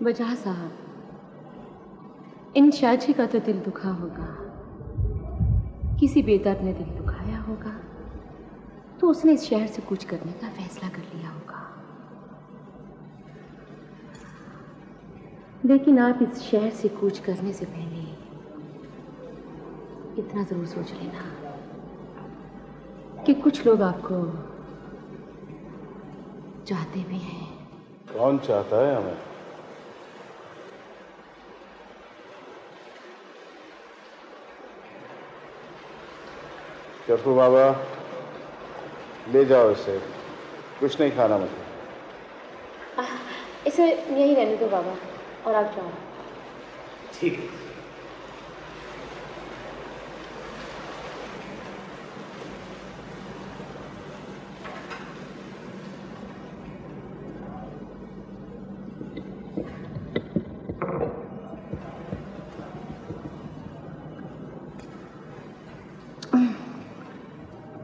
वजह साहब, इन शाजी का तो दिल दुखा होगा, किसी बेदर्द ने दिल दुखाया होगा तो उसने इस शहर से कूच करने का फैसला कर लिया होगा। लेकिन आप इस शहर से कूच करने से पहले इतना जरूर सोच लेना कि कुछ लोग आपको चाहते भी हैं। कौन चाहता है हमें? चप्पू बाबा, ले जाओ इसे, कुछ नहीं खाना मुझे। इसे यही रहने दो बाबा, और आप जाओ। ठीक है।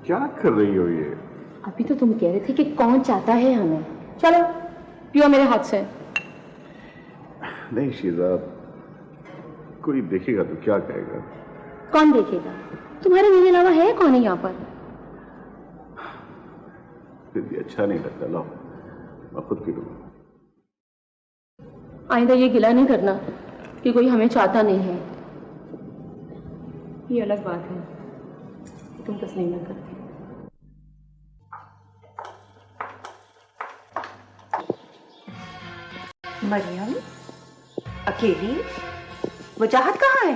क्या कर रही हो ये? अभी तो तुम कह रहे थे कि कौन चाहता है हमें। चलो पियो मेरे हाथ से। नहीं शीजा, कोई देखेगा तो क्या कहेगा? कौन देखेगा? तुम्हारे मेरे अलावा है कौन है यहाँ पर? फिर भी अच्छा नहीं लगता। लो मैं खुद पी लूंगा। आइंदा ये गिला नहीं करना कि कोई हमें चाहता नहीं है। ये अलग बात है, तुम तस्लीम न करती। मरियम, अकेली? वजाहत कहाँ है?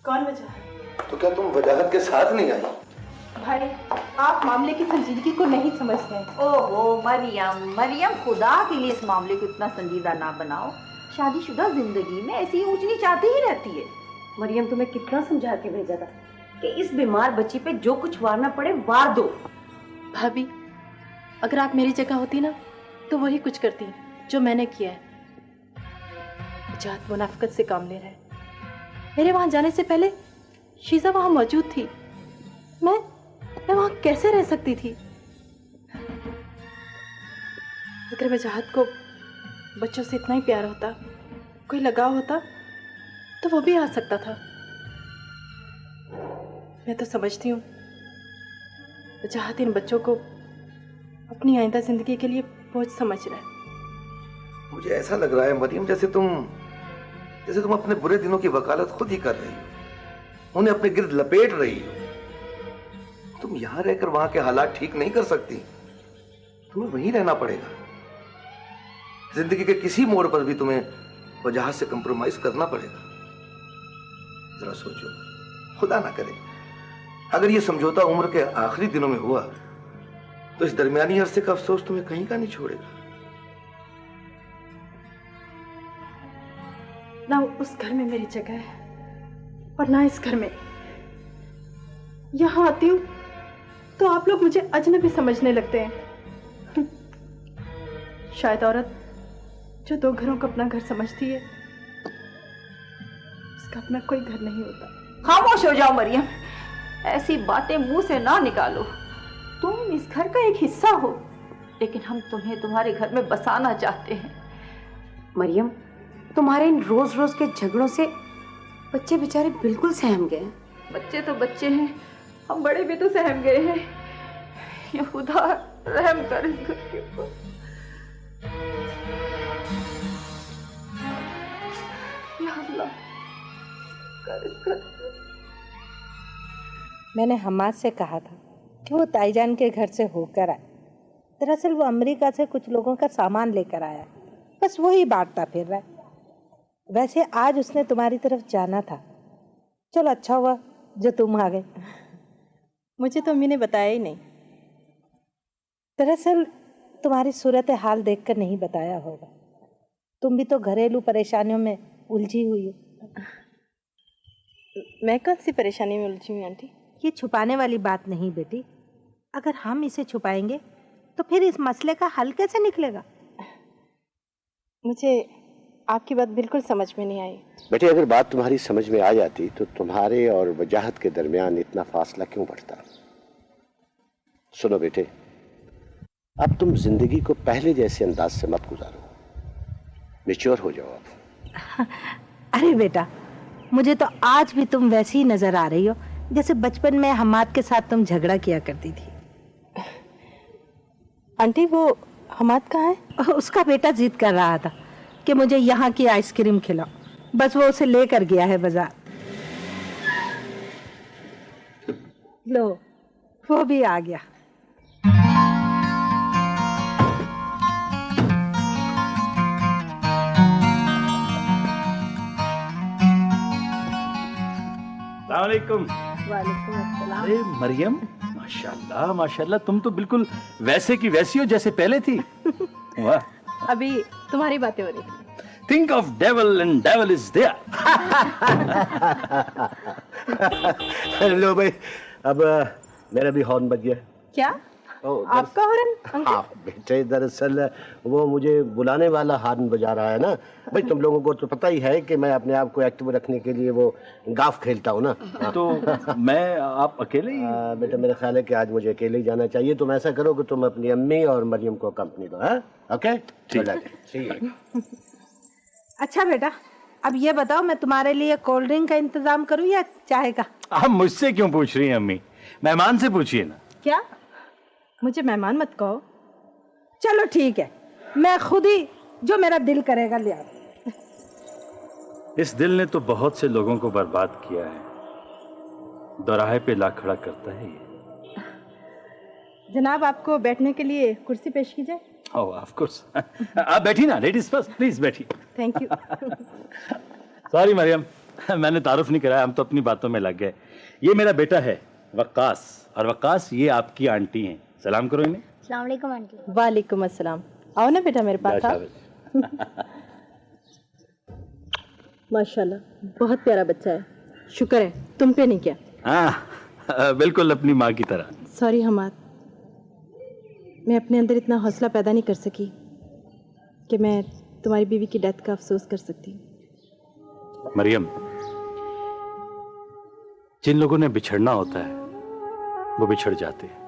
कौन वजाहत? तो क्या तुम वजाहत के साथ नहीं आई? भाई, आप मामले की संजीदगी को नहीं समझते हैं। ओहो मरियम, मरियम, खुदा के लिए इस मामले को इतना संजीदा ना बनाओ। शादीशुदा जिंदगी में ऐसी ऊंच नीच आती ही रहती है। मरियम, तुम्हें कितना समझा के भेजा था कि इस बीमार बच्ची पे जो कुछ वारना पड़े वार दो। भाभी, अगर आप मेरी जगह होती ना तो वही कुछ करती जो मैंने किया है। वजाहत मुनाफिकत से काम ले रहा है। मेरे वहां जाने से पहले शीजा वहां मौजूद थी। मैं वहां कैसे रह सकती थी? अगर वजाहत को बच्चों से इतना ही प्यार होता, कोई लगाव होता, तो वो भी आ सकता था। मैं तो समझती हूँ वजाहत इन बच्चों को अपनी आइंदा जिंदगी के लिए बोझ समझ रहा है। मुझे ऐसा लग रहा है मरियम, जैसे तुम अपने बुरे दिनों की वकालत खुद ही कर रही हो, उन्हें अपने गिर्द लपेट रही हो। तुम यहां रहकर वहां के हालात ठीक नहीं कर सकती, तुम्हें वहीं रहना पड़ेगा। जिंदगी के किसी मोड़ पर भी तुम्हें वजाहत से कंप्रोमाइज करना पड़ेगा। जरा सोचो, खुदा ना करे अगर ये समझौता उम्र के आखिरी दिनों में हुआ तो इस दरमियानी अरसे का अफसोस तुम्हें कहीं का नहीं छोड़ेगा। ना उस घर में मेरी जगह है और ना इस घर में। यहां आती हूं तो आप लोग मुझे अजनबी समझने लगते हैं। शायद औरत जो दो घरों को अपना घर समझती है, उसका अपना कोई घर नहीं होता। खामोश हो जाओ मरियम, ऐसी बातें मुंह से ना निकालो। तुम इस घर का एक हिस्सा हो, लेकिन हम तुम्हें तुम्हारे घर में बसाना चाहते हैं। मरियम, तुम्हारे इन रोज रोज के झगड़ों से बच्चे बेचारे बिल्कुल सहम गए। बच्चे तो बच्चे हैं, हम बड़े भी तो सहम गए हैं। या खुदा रहम कर इस घर के ऊपर। या अल्लाह कर इस घर पे। मैंने हमाद से कहा था कि वो ताईजान के घर से होकर आए। दरअसल वो अमेरिका से कुछ लोगों का सामान लेकर आया, बस वही बांटता फिर रहा है। वैसे आज उसने तुम्हारी तरफ जाना था। चलो अच्छा हुआ जो तुम आ गए। मुझे तो अम्मी ने बताया ही नहीं। दरअसल तुम्हारी सूरत हाल देखकर नहीं बताया होगा। तुम भी तो घरेलू परेशानियों में उलझी हुई हो। मैं कौन सी परेशानी में उलझी हूँ आंटी? ये छुपाने वाली बात नहीं बेटी। अगर हम इसे छुपाएंगे तो फिर इस मसले का हल कैसे निकलेगा? मुझे आपकी बात बिल्कुल समझ में नहीं आई। बेटे, अगर बात तुम्हारी समझ में आ जाती तो तुम्हारे और वजाहत के दरमियान इतना फासला क्यों बढ़ता? सुनो बेटे, अब तुम जिंदगी को पहले जैसे अंदाज से मत गुजारो। मैच्योर हो जाओ आप। अरे बेटा, मुझे तो आज भी तुम वैसी ही नजर आ रही हो जैसे बचपन में हमाद के साथ तुम झगड़ा किया करती थी। आंटी वो हमाद कहाँ है? उसका बेटा जिद कर रहा था कि मुझे यहाँ की आइसक्रीम खिलाओ, बस वो उसे लेकर गया है बाजार। लो, वो भी आ गया। वालेकुम। वालेकुम अस्सलाम। अरे मरियम, माशाल्लाह माशाल्लाह, तुम तो बिल्कुल वैसे की वैसी हो जैसे पहले थी। वाह। अभी तुम्हारी बातें हो रही थी। Think of devil and devil is there. लो भाई, अब मेरा भी हॉर्न बज गया। क्या ओह, आपका हॉर्न? हाँ बेटे, दरअसल वो मुझे बुलाने वाला हॉर्न बजा रहा है ना। भाई तुम लोगों को तो पता ही है कि मैं अपने आप को एक्टिव रखने के लिए वो गाफ खेलता हूँ ना। तो मैं आप अकेले ही? बेटा मेरा ख्याल है कि आज मुझे अकेले ही जाना चाहिए। तुम ऐसा करो कि तुम अपनी अम्मी और मरियम को कंपनी दो। हाँ ओके, ठीक है। अच्छा बेटा, अब ये बताओ, मैं तुम्हारे लिए कोल्ड ड्रिंक का इंतजाम करूं या चाय का? आप मुझसे क्यों पूछ रही हैं अम्मी? मेहमान से पूछिए ना। क्या? मुझे मेहमान मत कहो। चलो ठीक है, मैं खुद ही जो मेरा दिल करेगा ले आऊं। इस दिल ने तो बहुत से लोगों को बर्बाद किया है, दोराहे पे ला खड़ा करता है ये। जनाब, आपको बैठने के लिए कुर्सी पेश की जाए? ओह ऑफ कोर्स। आप बैठी ना, लेडीज फर्स्ट, प्लीज बैठी। Thank you. सॉरी मरियम, मैंने तारुफ नहीं कराया, हम तो अपनी बातों में लग गए। ये मेरा बेटा है वक्कास, और वक्कास ये आपकी आंटी हैं। सलाम करो इन्हें। अस्सलाम वालेकुम आंटी। वालेकुम अस्सलाम। आओ ना बेटा मेरे पास। माशाल्लाह, बहुत प्यारा बच्चा है। शुक्र है तुम पे नहीं किया। हाँ बिल्कुल अपनी माँ की तरह। सॉरी हमाद, मैं अपने अंदर इतना हौसला पैदा नहीं कर सकी कि मैं तुम्हारी बीवी की डेथ का अफसोस कर सकती। मरियम, जिन लोगों ने बिछड़ना होता है वो बिछड़ जाते हैं।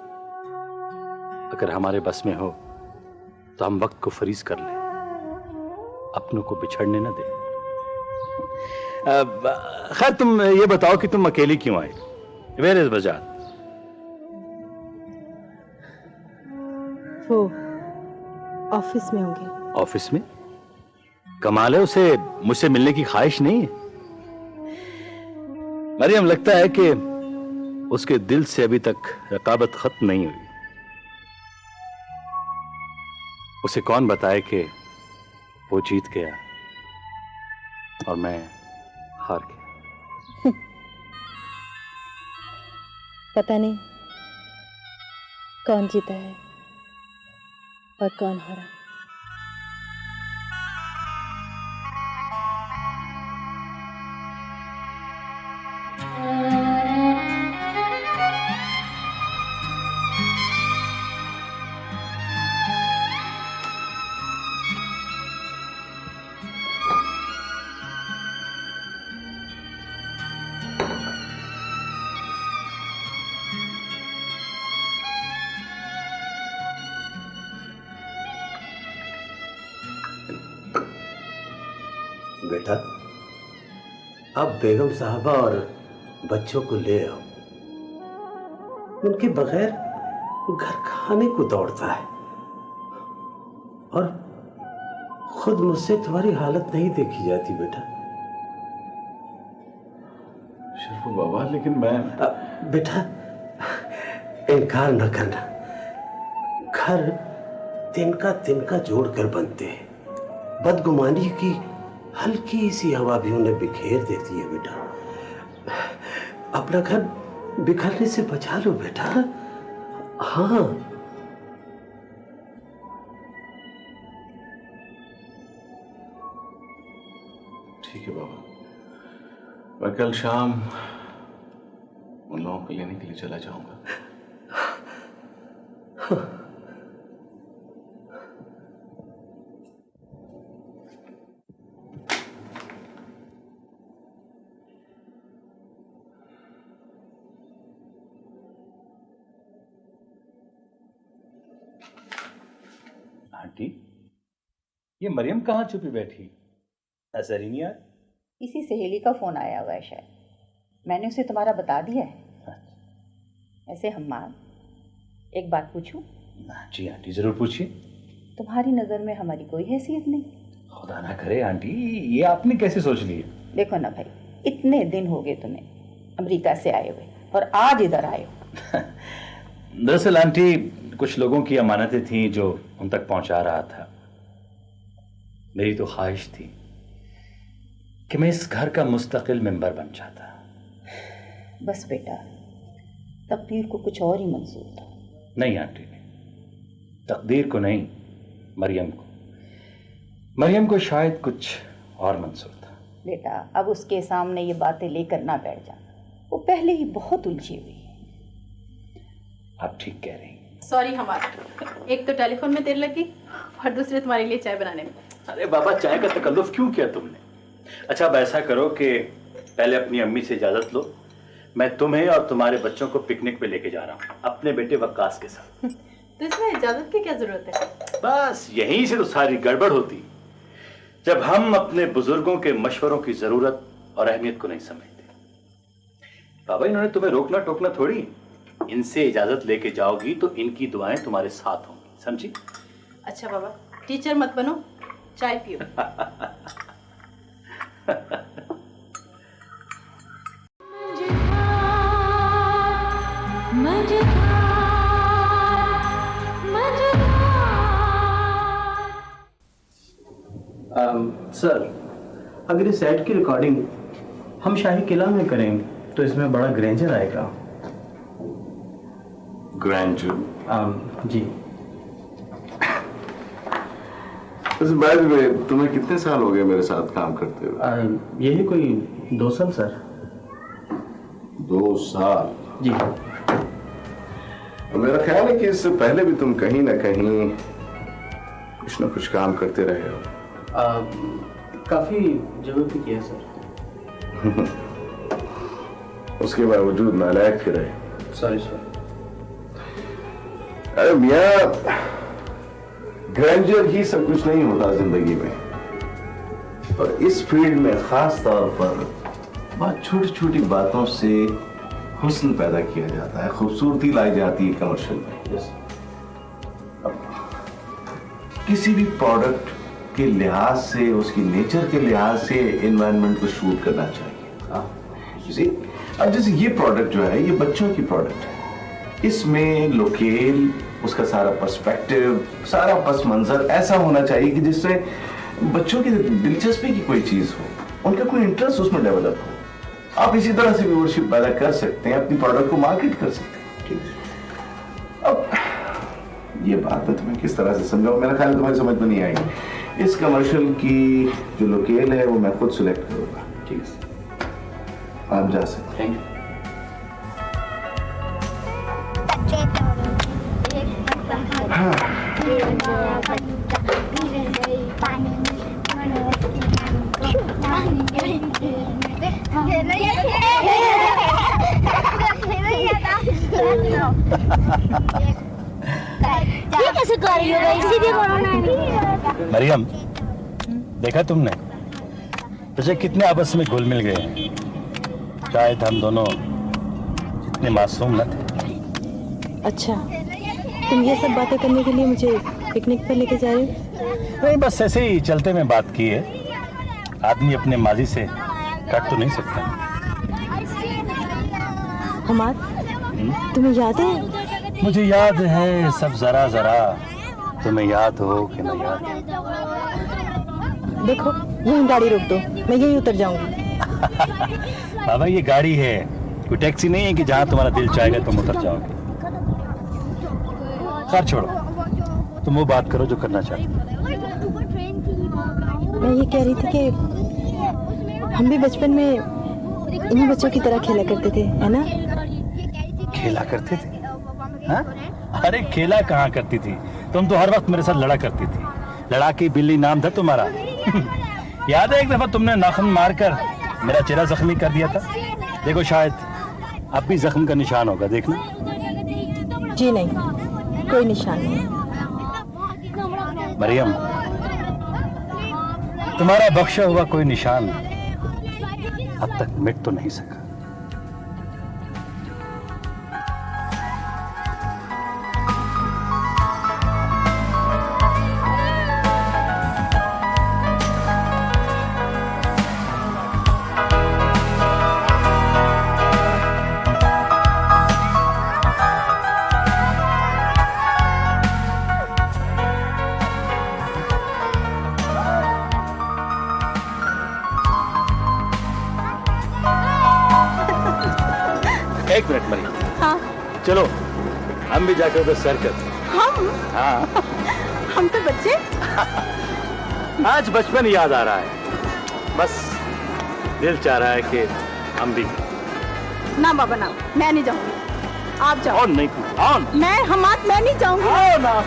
अगर हमारे बस में हो तो हम वक्त को फ्रीज कर लें, अपनों को बिछड़ने न दें। खैर तुम ये बताओ कि तुम अकेली क्यों आई? वेयर इज बाजार? वो ऑफिस में होंगे। ऑफिस में? कमाल है, उसे मुझसे मिलने की ख्वाहिश नहीं है? मरियम, लगता है कि उसके दिल से अभी तक रकाबत खत्म नहीं हुई। उसे कौन बताए कि वो जीत गया और मैं हार गया। पता नहीं कौन जीता है और कौन हारा। बेटा, अब बेगम साहबा और बच्चों को ले आओ। उनके बगैर घर खाने को दौड़ता है और खुद मुझसे तुम्हारी हालत नहीं देखी जाती बेटा। शर्फू बाबा, लेकिन मैं बेटा इनकार न करना, घर तिनका जोड़कर बनते हैं। बदगुमानी की हल्की सी हवा भी उन्हें बिखेर देती है बेटा। अपना घर बिखरने से बचा लो बेटा। हाँ ठीक है बाबा, मैं कल शाम उन लोगों को लेने के लिए चला जाऊंगा। आंटी, ये मरियम कहाँ छुपी बैठी? नजर ही नहीं आ। किसी सहेली का फोन आया हुआ है शायद, मैंने उसे तुम्हारा बता दिया है। ऐसे हम्माद, एक बात पूछूं? जी आंटी जरूर पूछिए। तुम्हारी नजर में हमारी कोई हैसियत नहीं? खुदा ना करे आंटी, ये आपने कैसे सोच लिया? देखो ना भाई, इतने दिन हो गए तुम्हें अमेरिका से आए हुए और आज इधर आए हो। दरअसल आंटी, कुछ लोगों की अमानतें थीं जो उन तक पहुंचा रहा था। मेरी तो ख्वाहिश थी कि मैं इस घर का मुस्तकिल मेंबर बन जाता। बस बेटा, तकदीर को कुछ और ही मंजूर था। नहीं आंटी, तकदीर को नहीं, मरियम को शायद कुछ और मंजूर था। बेटा, अब उसके सामने ये बातें लेकर ना बैठ जाना, वो पहले ही बहुत उलझी हुई है। आप ठीक कह रही हैं। सॉरी हमारा, एक तो टेलीफोन में देर लगी और दूसरे तुम्हारे लिए चाय बनाने में। अरे बाबा, चाय का तकल्लुफ क्यों किया तुमने? अच्छा, अब ऐसा करो कि पहले अपनी अम्मी से इजाजत लो, मैं तुम्हें और तुम्हारे बच्चों को पिकनिक पे लेके जा रहा हूँ, अपने बेटे वक्कास के साथ। तो इसमें इजाजत की क्या जरूरत है? बस यहीं से तो सारी गड़बड़ होती, जब हम अपने बुजुर्गों के मशवरों की जरूरत और अहमियत को नहीं समझते। बाबा, इन्होंने तुम्हें रोकना टोकना थोड़ी, इनसे इजाजत लेके जाओगी तो इनकी दुआएं तुम्हारे साथ होंगी, समझी? अच्छा बाबा, टीचर मत बनो, चाय पियो। सर, अगर इस एड की रिकॉर्डिंग हम शाही किला में करें तो इसमें बड़ा ग्रैंजर आएगा। ग्रैंजर? जी। बाय द वे, तुम्हें कितने साल हो गए मेरे साथ काम करते हुए? यही कोई 2 साल सर। 2 साल? जी। तो मेरा ख्याल है कि इससे पहले भी तुम कहीं ना कहीं कुछ ना कुछ काम करते रहे हो। काफी जगह पे किया सर। उसके बावजूद नालायक फिर रहे। Sorry sir. अरे मियां, ग्रैंजर ही सब कुछ नहीं होता जिंदगी में, और इस फील्ड में खास तौर पर बहुत छोटी छोटी बातों से हुस्न पैदा किया जाता है, खूबसूरती लाई जाती है कमर्शियल में। अब किसी भी प्रोडक्ट के लिहाज से, उसकी नेचर के लिहाज से एनवायरनमेंट को शूट करना चाहिए। अब जैसे ये प्रोडक्ट जो है, ये बच्चों की प्रोडक्ट है, इसमें लोकेल, उसका सारा पर्सपेक्टिव, सारा पस मंजर ऐसा होना चाहिए कि जिससे बच्चों की दिलचस्पी की कोई चीज हो, उनका कोई इंटरेस्ट उसमें डेवलप हो। आप इसी तरह से व्यूअरशिप पैदा कर सकते हैं, अपनी प्रोडक्ट को मार्केट कर सकते हैं। ठीक है, अब ये बात मैं तुम्हें किस तरह से समझाऊं, मेरा ख्याल तुम्हारी समझ में नहीं आएगी। इस कमर्शियल की जो लोकेल है वो मैं खुद सिलेक्ट करूंगा। ठीक है, आप जा सकते हैं। कैसे कर रही हो भाई? सीधे बोलो ना। मरियम, देखा तुमने तुझे कितने आपस में घुल मिल गए। शायद हम दोनों इतने मासूम न थे। अच्छा, तुम ये सब बातें करने के लिए मुझे पिकनिक पर लेके जा रहे हो? नहीं, बस ऐसे ही चलते में बात की है। आदमी अपने माजी से कट तो नहीं सकता। हमार, तुम्हें याद है? मुझे याद है सब जरा जरा, तुम्हें याद हो कि नहीं याद? देखो, यहीं गाड़ी रोक दो, मैं यहीं उतर जाऊंगी। बाबा, ये गाड़ी है, कोई टैक्सी नहीं है कि जहां तुम्हारा दिल चाहेगा तुम उतर जाओगे। खैर छोड़ो, तुम वो बात करो जो करना चाहते हो। मैं ये कह रही थी कि हम भी बचपन में इन्हीं बच्चों की तरह खेला करते थे, है ना? खेला करते थे? हाँ? अरे खेला कहाँ करती थी, तुम तो हर वक्त मेरे साथ लड़ा करती थी। लड़ाकी बिल्ली नाम था तुम्हारा। याद है एक दफा तुमने नाखून मारकर मेरा चेहरा जख्मी कर दिया था? देखो, शायद अब भी जख्म का निशान होगा, देखना। जी नहीं, कोई निशान नहीं। मरियम, तुम्हारा बख्शा हुआ कोई निशान अब तक मिट तो नहीं सका। एक मिनट मरी। हाँ। चलो हम भी जाकर उधर सैर करते हैं। हम? हाँ। हम तो बच्चे। आज बचपन याद आ रहा है, बस दिल चाह रहा है कि हम भी। ना बाबा ना, मैं नहीं जाऊंगी, आप जाओ। और नहीं ऑन। मैं नहीं जाऊंगी। आओ ना।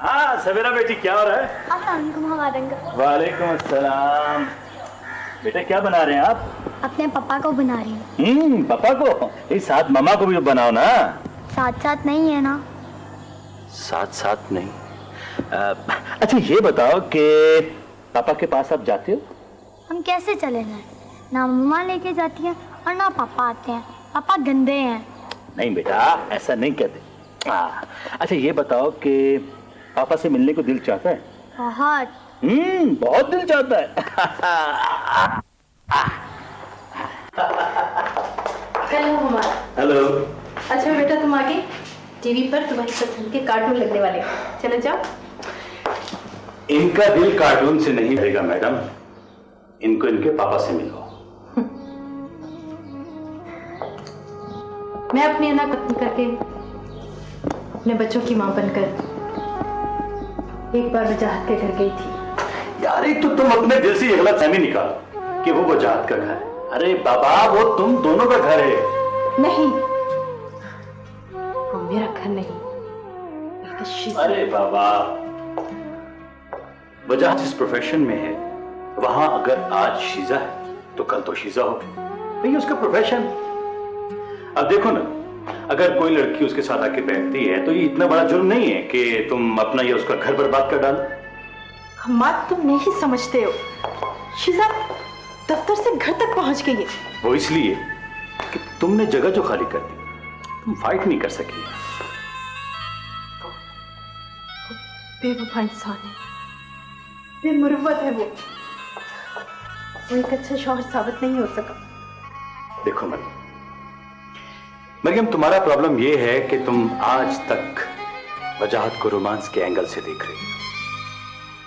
हाँ सवेरा बेटी, क्या हो रहा है? वालेकुम अस्सलाम। बेटा क्या बना रहे हैं आप? अपने पापा को बना रही हूँ। पापा को? इस साथ मम्मा को भी बनाओ ना। साथ साथ नहीं है ना। साथ साथ नहीं। अच्छा ये बताओ कि पापा के पास आप जाते हो? हम कैसे चले जाएं? ना मम्मा लेके जाती है और ना पापा आते हैं। पापा गंदे हैं। नहीं बेटा, ऐसा नहीं कहते। अच्छा ये बताओ कि पापा से मिलने को दिल चाहता है? बहुत। बहुत दिल चाहता है। हेलो मम्मा। हेलो। अच्छा बेटा तुम आगे टीवी पर तुम्हारी पसंद के कार्टून लगने वाले हैं। चलो जाओ। इनका दिल कार्टून से नहीं भरेगा मैडम, इनको इनके पापा से मिलो। मैं अपनी अना खत्म करके अपने बच्चों की मां बनकर एक बार वजाहत के घर गई थी। यार एक तो तुम अपने दिल से ये गलतफहमी निकालो कि वो वजाहत का घर है। अरे बाबा वो तुम दोनों का घर है। नहीं, वो मेरा घर नहीं। अरे बाबा, वजाहत जिस प्रोफेशन में है वहां अगर आज शीजा है तो कल तो शीजा होगी, नहीं उसका प्रोफेशन। अब देखो ना, अगर कोई लड़की उसके साथ आके बैठती है तो ये इतना बड़ा जुर्म नहीं है कि तुम अपना या उसका घर बर्बाद कर डालो। हम्माद तुम नहीं समझते हो, शीजा दफ्तर से घर तक पहुंच गई है। वो इसलिए कि तुमने जगह जो खाली कर दी, तुम फाइट नहीं कर सकी। बेवफा इंसान है, बेमुरव्वत है वो एक अच्छा शौहर साबित नहीं हो सका। देखो मरियम, तुम्हारा प्रॉब्लम यह है कि तुम आज तक वजाहत को रोमांस के एंगल से देख रही हो,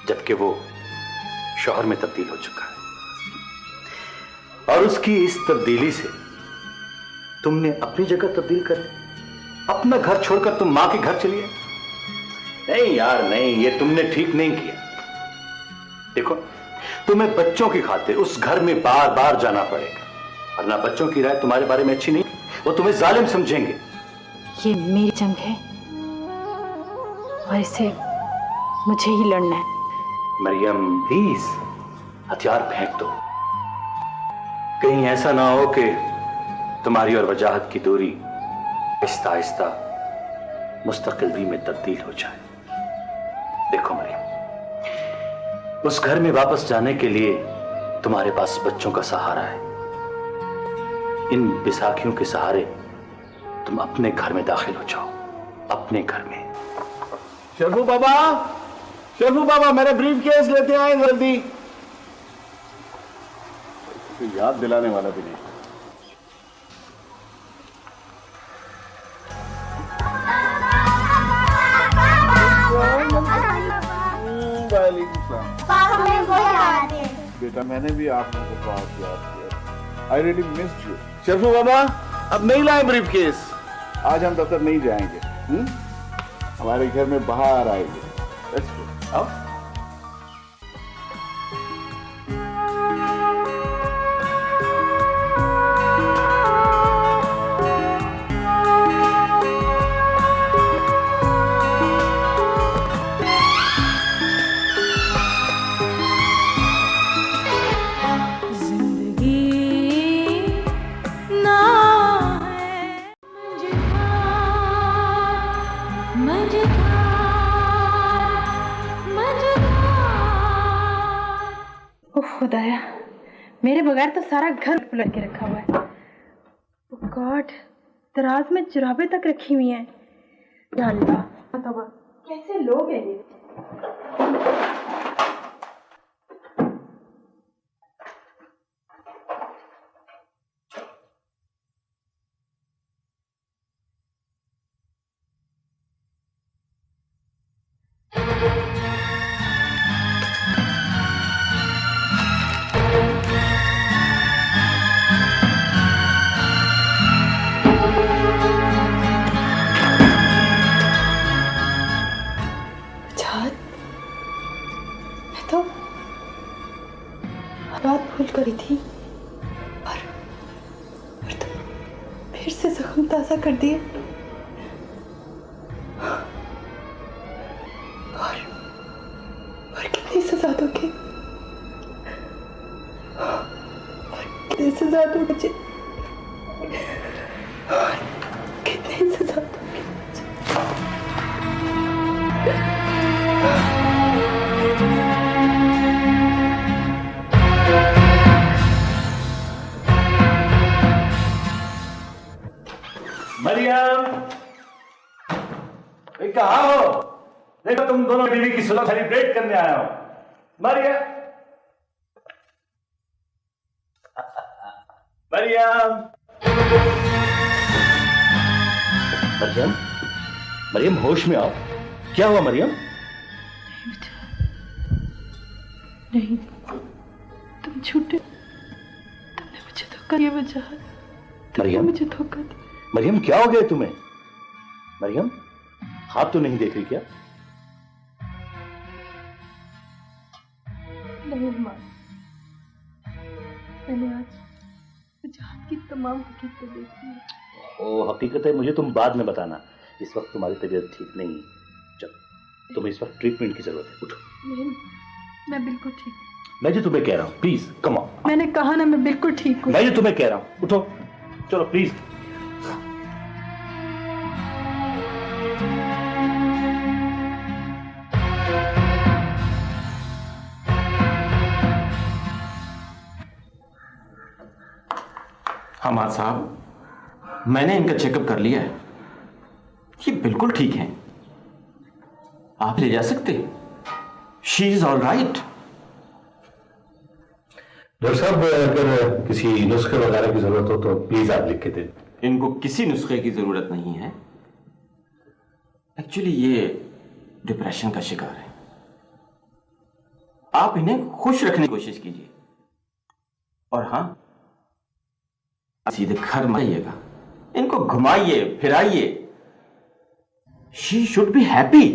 जबकि वो शौहर में तब्दील हो चुका है। और उसकी इस तब्दीली से तुमने अपनी जगह तब्दील कर ली, अपना घर छोड़कर तुम मां के घर चली गई। नहीं यार नहीं, ये तुमने ठीक नहीं किया। देखो, तुम्हें बच्चों की खातिर उस घर में बार बार जाना पड़ेगा, वरना बच्चों की राय तुम्हारे बारे में अच्छी नहीं, वो तुम्हें जालिम समझेंगे। ये मेरी जंग है और इसे मुझे ही लड़ना है। मरियम प्लीज हथियार फेंक दो, कहीं ऐसा ना हो कि तुम्हारी और वजाहत की दूरी आहिस्ता आहिस्ता मुस्तकिल में तब्दील हो जाए। देखो मरियम, उस घर में वापस जाने के लिए तुम्हारे पास बच्चों का सहारा है। इन बैसाखियों के सहारे तुम अपने घर में दाखिल हो जाओ, अपने घर में। शर्फू बाबा मेरे ब्रीफ केस लेते आए जल्दी। तो याद दिलाने वाला भी नहीं। बेटा मैंने भी आप लोगों को बहुत याद किया। I really missed you. Sharfu बाबा अब नहीं लाए ब्रीफ केस, आज हम दफ्तर नहीं जाएंगे। हमारे घर में बाहर आएंगे। Let's go. आओ। खुदाया, मेरे बगैर तो सारा घर पलट के रखा हुआ है। ओह गॉड, दराज में जुराबें तक रखी हुई हैं। या अल्लाह, कैसे लोग हैं ये। बात भूल करी थी और तो फिर से जख्म ताजा कर दिए। और कितनी सजा दोगे, और कितनी सजा दोगे मुझे, और कितनी सजा दोगे। मरियम, कहाँ हो? देखो तुम दोनों बीवी की सुलह सेलिब्रेट करने आया हो। मरियम, मरियम, मरियम, मरियम होश में आओ। क्या हुआ मरियम? नहीं, तुम झूठे, तुमने मुझे धोखा दिया वजाहत। मरियम, मुझे धोखा दिया। मरियम क्या हो गया तुम्हें? मरियम हाथ तो नहीं देख रही क्या? नहीं मां, मैंने आज वजाहत की तमाम हकीकतें देखी है। ओ हकीकत है, मुझे तुम बाद में बताना। इस वक्त तुम्हारी तबीयत ठीक नहीं। चलो, तुम्हें इस वक्त ट्रीटमेंट की जरूरत है। उठो। नहीं, मैं बिल्कुल ठीक हूँ। मैं जो तुम्हें कह रहा हूँ, प्लीज कम ऑन। मैंने कहा ना, मैं बिल्कुल ठीक हूँ। मैं जो तुम्हें कह रहा हूँ, उठो। चलो प्लीज। हमाद साहब, मैंने इनका चेकअप कर लिया है, ये बिल्कुल ठीक है। आप ले जा सकते, she is all right. Doctor साहब, अगर किसी नुस्खे वगैरह की जरूरत हो तो प्लीज आप लिख के दें। इनको किसी नुस्खे की जरूरत नहीं है। एक्चुअली ये डिप्रेशन का शिकार है। आप इन्हें खुश रखने की कोशिश कीजिए, और हाँ, सीधे घर में आइएगा, इनको घुमाइए फिराइए। She should be happy.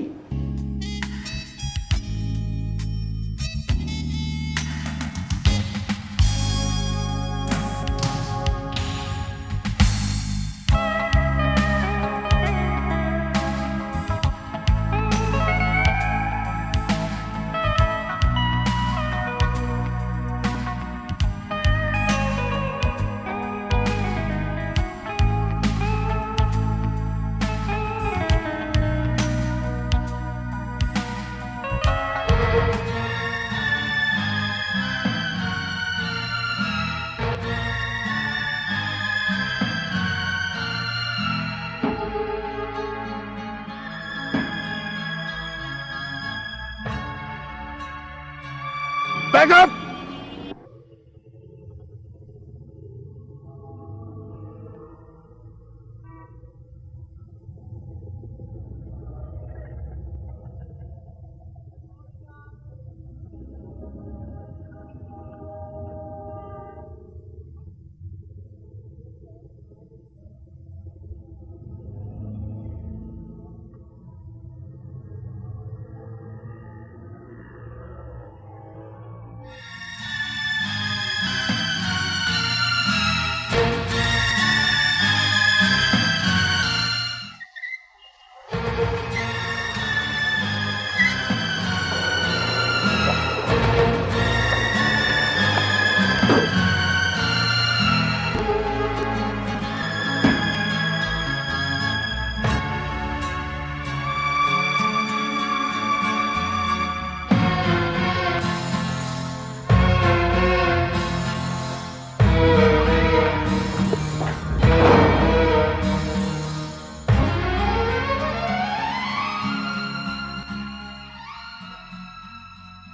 Back up!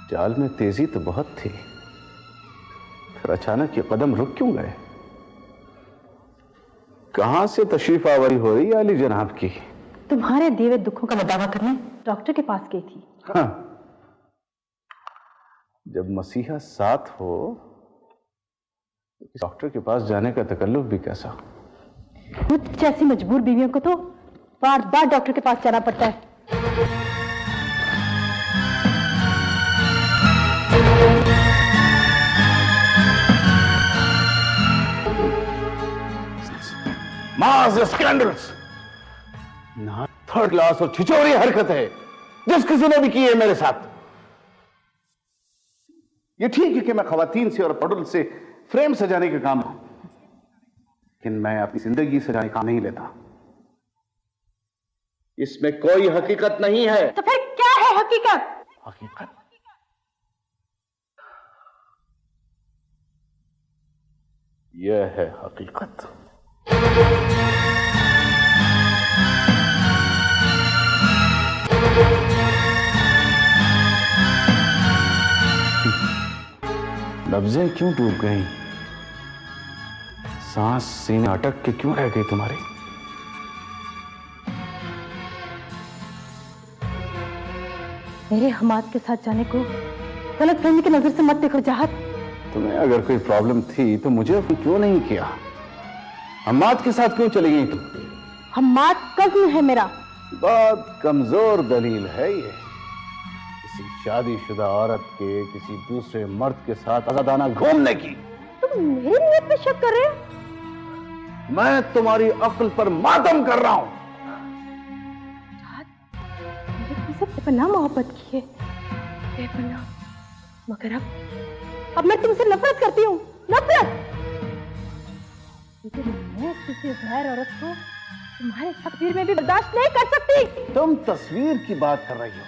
चाल में तेजी तो बहुत थी, फिर अचानक ये कदम रुक क्यों गए? कहां से तशरीफ आवरी हो रही है अली जनाब की? तुम्हारे दिए हुए दुखों का मुदावा करने डॉक्टर के पास गई थी। हाँ। जब मसीहा साथ हो तो डॉक्टर के पास जाने का तकल्लुफ भी कैसा? खुद जैसी मजबूर बीवियों को तो बार बार डॉक्टर के पास जाना पड़ता है। मास स्कैंडल्स, ना थर्ड क्लास और छिछोरी हरकत है जिस किसी ने भी की है मेरे साथ। ये ठीक है कि मैं खवातीन से और पडुल से फ्रेम सजाने का काम, लेकिन मैं अपनी जिंदगी सजाने का नहीं लेता। इसमें कोई हकीकत नहीं है। तो फिर क्या है हकीकत? हकीकत यह है हकीकत। लफ्जें क्यों डूब गई? सांस सीने अटक के क्यों रह गई तुम्हारी? मेरे हमाद के साथ जाने को गलत फहमी की नजर से मत देखो चाहत। तुम्हें अगर कोई प्रॉब्लम थी तो मुझे क्यों नहीं किया? हम्माद के साथ क्यों चली गई तुम? हम्माद कज़न है मेरा। बहुत कमजोर दलील है ये। किसी शादीशुदा औरत के किसी दूसरे मर्द के साथ आजादाना घूमने की। तुम मेरी नीयत पे शक कर रहे हो? मैं तुम्हारी अक्ल पर मातम कर रहा हूं। मैंने तुमसे बेपनाह मोहब्बत की है, बेपनाह। मगर अब मैं तुमसे नफरत करती हूँ, नफरत। लेकिन मैं किसी गैर औरत को तुम्हारे तस्वीर में भी बर्दाश्त नहीं कर सकती। तुम तस्वीर की बात कर रही हो।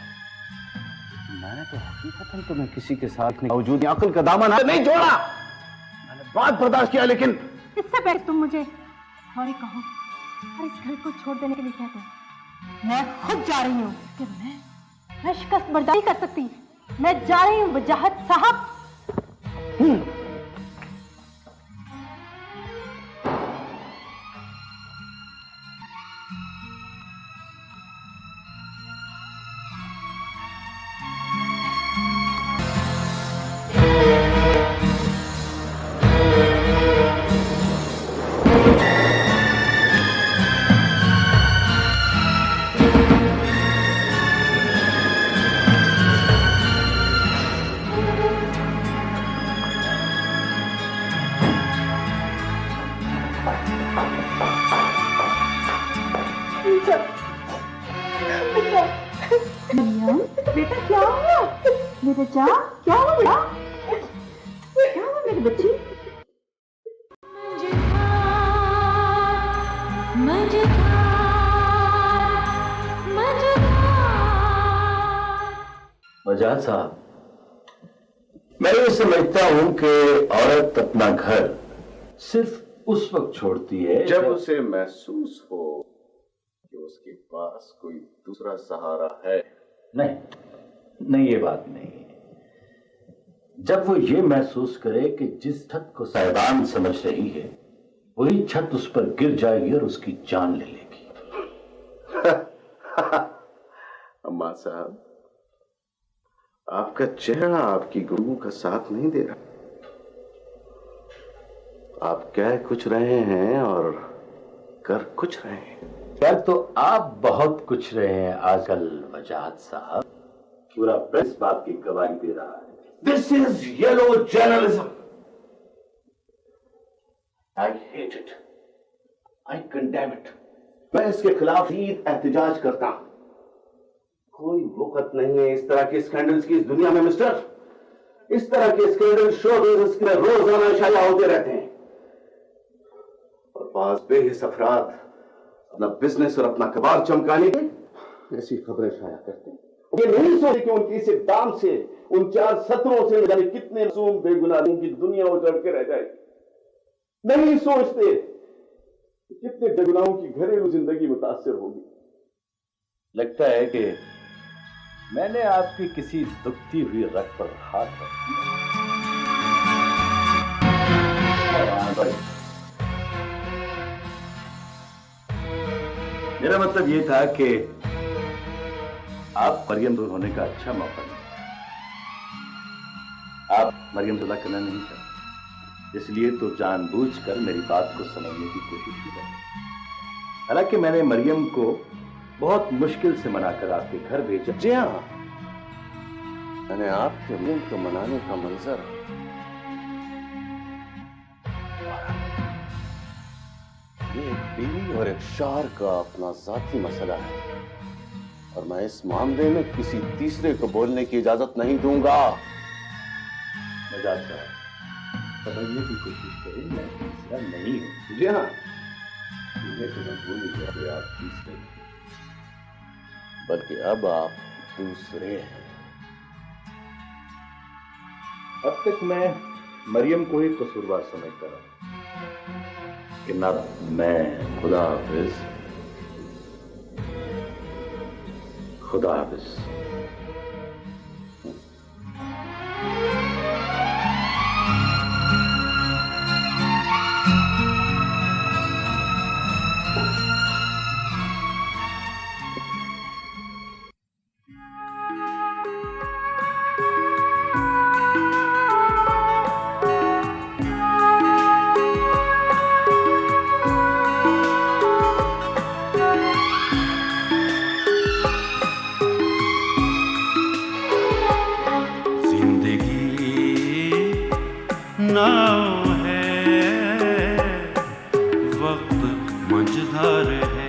मैंने तो हकीकतन तुम्हें किसी के साथ बावजूद अक्ल का दामन नहीं जोड़ा। मैंने बात बर्दाश्त किया, लेकिन इससे पहले तुम मुझे सॉरी कहो और इस घर को छोड़ देने के लिए कहते हो। मैं खुद जा रही हूँ कि मैं शिकस्त बर्दाश्त नहीं कर सकती। मैं जा रही हूँ वजाहत साहब। मरियम, बेटा क्या हुआ? मेरा जा, क्या हुआ बेटा? क्या हुआ मेरी बच्ची? वजाहत साहब, मैं ये समझता हूं कि औरत अपना घर सिर्फ उस वक्त छोड़ती है जब उसे महसूस हो कि उसके पास कोई दूसरा सहारा है। नहीं, ये बात नहीं। जब वो ये महसूस करे कि जिस छत को साहिबान समझ रही है वही छत उस पर गिर जाएगी और उसकी जान ले लेगी। अम्मा साहब, आपका चेहरा आपकी गुफ्तगू का साथ नहीं दे रहा। आप कह कुछ रहे हैं और कर कुछ रहे हैं। क्या तो आप बहुत कुछ रहे हैं आजकल वजाहत साहब। पूरा प्रेस बात की गवाही दे रहा है। This is yellow journalism. I hate it, I condemn it. मैं इसके खिलाफ एहतजाज करता हूं। कोई वक्त नहीं है इस तरह के स्कैंडल्स की इस दुनिया में मिस्टर। इस तरह के स्कैंडल शो बिजनेस में रोजाना शाया होते रहते हैं और बाज बेहिस अफराद अपना बिजनेस और अपना कबाड़ चमकाने के ऐसी खबरें शाया करते हैं। ये नहीं सोचते कि उनकी इस दाम से, उन 4 सत्रों से जाने कितने मासूम बेगुनाह लोगों की दुनिया उजड़ के रह जाएगी। नहीं सोचते कितने बेगुनाहों की घरेलू जिंदगी मुतासिर होगी। लगता है कि मैंने आपकी किसी दुखती हुई रग पर हाथ रख दिया। मेरा मतलब ये था कि आप मरियम दूर होने का अच्छा मौका नहीं। आप मरियम से अलग करना नहीं चाहते, इसलिए तो जानबूझकर मेरी बात को समझने की कोशिश की है। हालांकि मैंने मरियम को बहुत मुश्किल से मनाकर आपके घर भेजा। जी हाँ, मैंने आपके मुंह को मनाने का मंजर ये एक बीवी और एक शार का अपना जाती मसला है और मैं इस मामले में किसी तीसरे को बोलने की इजाजत नहीं दूंगा। मजाक कर समझने की कोशिश करें, मैं तीसरा नहीं हूं। जी हाँ, भूल गया कि आप तीसरे, बल्कि अब आप दूसरे हैं। अब तक मैं मरियम को ही कसूरवार समझता रहा कि ना मैं। खुदा हाफिज। खुदा हाफिज। नाव है, वक्त मझधार है,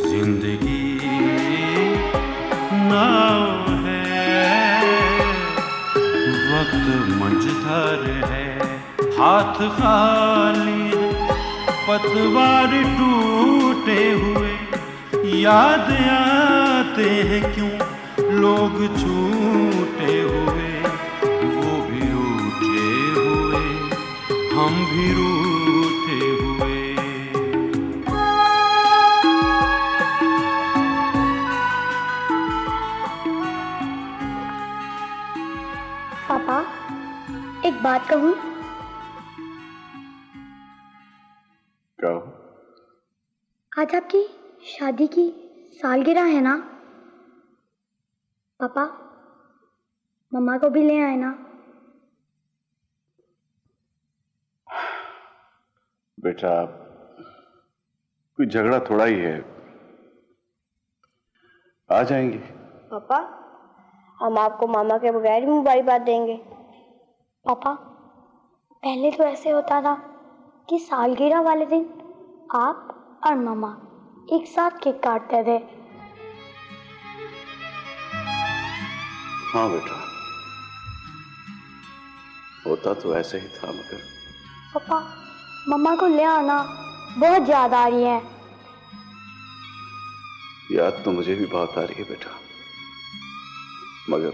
जिंदगी नाव है, वक्त मझधार है, हाथ खाली है, पतवार टूटे हुए, याद आते हैं क्यों लोग छूटे हुए, वो भी रूठे हुए, हम भी रूठे हुए। पापा, एक बात कहूँ? कहो। आज आपकी शादी की सालगिरह है ना पापा? मम्मा को भी ले आए ना। बेटा, कोई झगड़ा थोड़ा ही है, आ जाएंगे। पापा, हम आपको मामा के बगैर ही मुबारकबाद देंगे। पापा, पहले तो ऐसे होता था कि सालगिरह वाले दिन आप और मम्मा एक साथ केक काटते थे। हाँ बेटा, होता तो ऐसे ही था, मगर पापा मम्मा को ले आना, बहुत याद आ रही है। याद तो मुझे भी बहुत आ रही है बेटा, मगर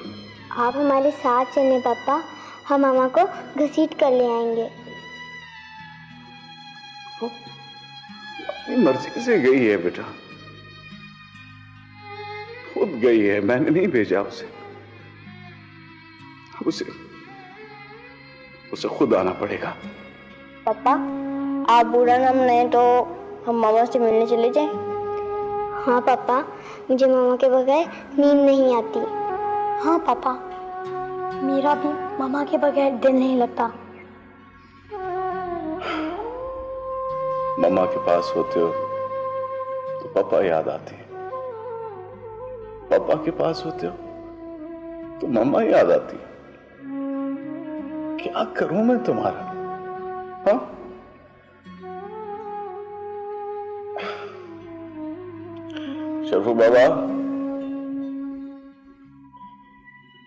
आप हमारे साथ चलें पापा, हम मामा को घसीट कर ले आएंगे। अपनी मर्जी से गई है बेटा, खुद गई है, मैंने नहीं भेजा उसे। उसे खुद आना पड़ेगा। पापा आप बुरा नाम नहीं तो हम मामा से मिलने चले जाएं। हाँ पापा, मुझे मामा के बगैर नींद नहीं आती। हाँ पापा, मेरा भी मामा के बगैर दिल नहीं लगता। मम्मा के पास होते हो तो पापा याद आती है, पापा के पास होते हो तो मम्मा याद आती है। क्या करूं मैं तुम्हारा? हाँ? शरफू बाबा,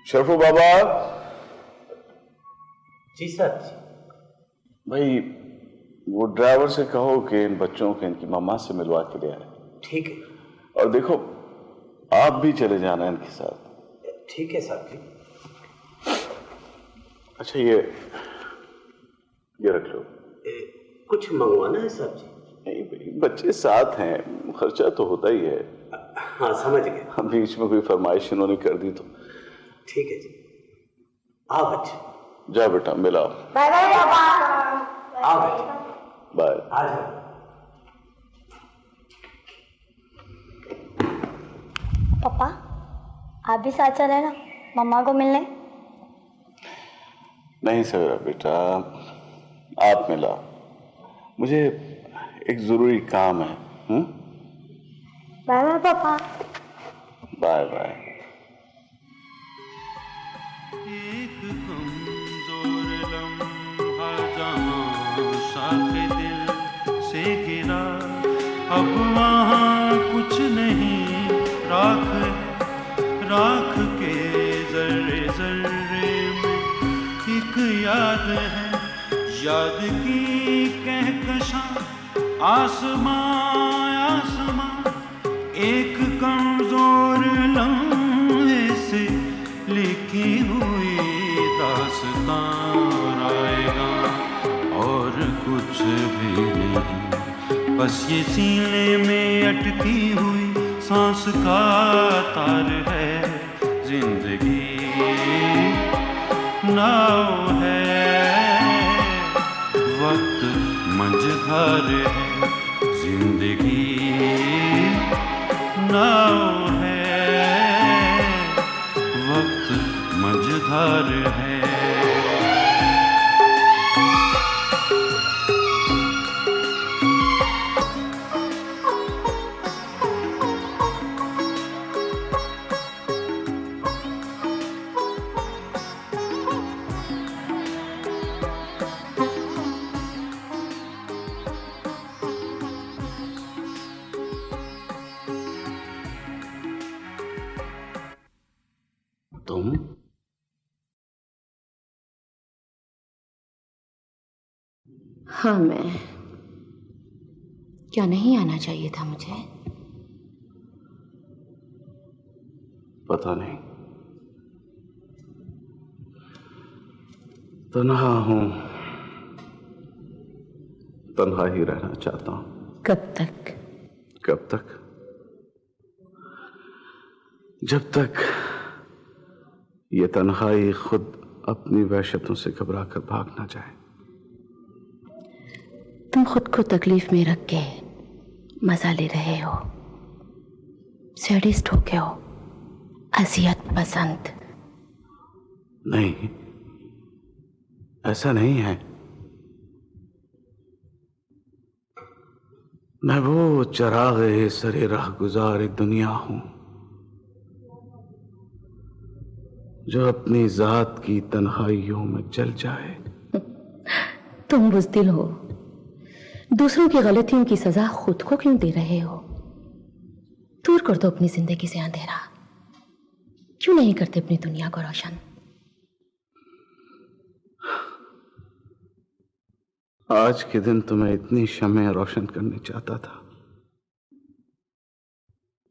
शरफू बाबा। जी सर। भाई वो ड्राइवर से कहो कि इन बच्चों को इनकी मम्मा से मिलवा के ले आए। ठीक है। और देखो आप भी चले जाना इनके साथ। ठीक है साहब जी। अच्छा ये रख लो। कुछ मंगवाना है साहब जी? नहीं भाई, बच्चे साथ हैं, खर्चा तो होता ही है। हाँ समझ गए। हम बीच में कोई फरमाइश इन्होंने कर दी तो। ठीक है जी। आओ बच्चे। जा बेटा मिला। बाय बाय पापा। आओ बच्चे। बाय। आ जाओ। पापा आप भी साथ चले ना मम्मा को मिलने? नहीं सवेरा बेटा, आप मिला, मुझे एक जरूरी काम है। Bye bye papa. Bye bye. एक कमजोर लम्हा जहां शाखे दिल से गिरा, अब वहां कुछ नहीं, राख के जर्रे जर्रे में एक याद है, याद की कहकशां आसमां आसमां, एक कमजोर लम्हे से लिखी हुई दास्तां आएगा, और कुछ भी नहीं, बस ये सीने में अटकी हुई सांस का तार है, जिंदगी नाव है, वक्त मंझधार है, जिंदगी नाव है, वक्त मंझधार है। तुम? हाँ मैं। क्या नहीं आना चाहिए था मुझे? पता नहीं, तन्हा हूं, तन्हा ही रहना चाहता हूं। कब तक? कब तक? जब तक ये तन्हाई खुद अपनी वहशतों से घबरा कर भाग ना जाए। तुम खुद को तकलीफ में रख के मजा ले रहे हो, सैडिस्ट हो गए हो, अजियत पसंद। नहीं, ऐसा नहीं है। मैं वो चराग़े सरे राह गुजार दुनिया हूं जो अपनी जात की तन्हाइयों में जल जाए। तुम बुज़दिल हो, दूसरों की गलतियों की सजा खुद को क्यों दे रहे हो? दूर कर दो अपनी जिंदगी से अंधेरा। क्यों नहीं करते अपनी दुनिया को रोशन? आज के दिन तो मैं इतनी शम्में रोशन करनी चाहता था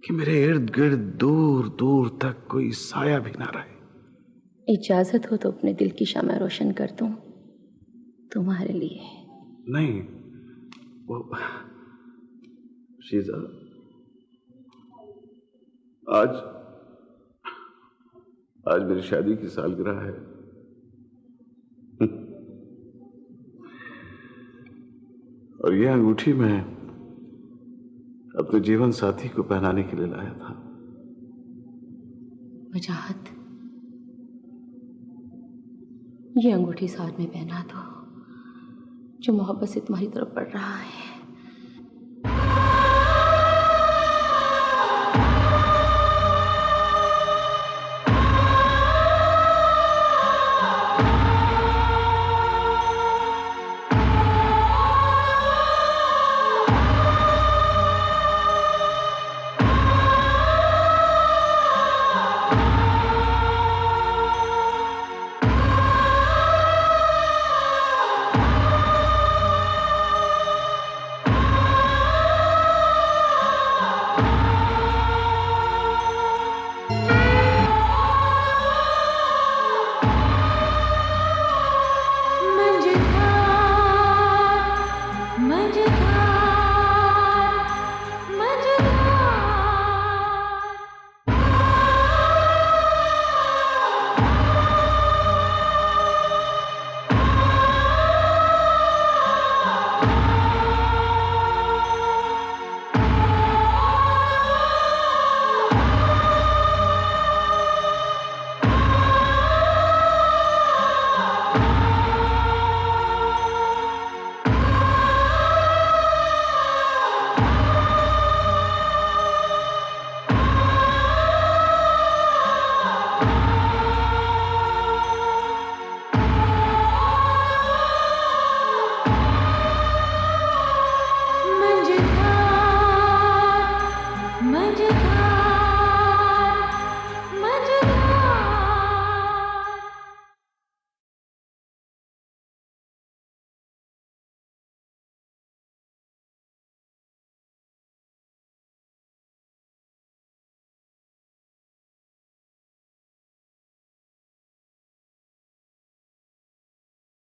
कि मेरे इर्द गिर्द दूर दूर तक कोई साया भी ना रहे। इजाजत हो तो अपने दिल की शम्में रोशन कर दूं तुम्हारे लिए। नहीं, वो शीजा, आज मेरी शादी की सालगिरह है। और यह अंगूठी मैं अपने जीवन साथी को पहनाने के लिए लाया था। वजाहत, ये अंगूठी साथ में पहना दो जो मोहब्बत से तुम्हारी तरफ बढ़ रहा है।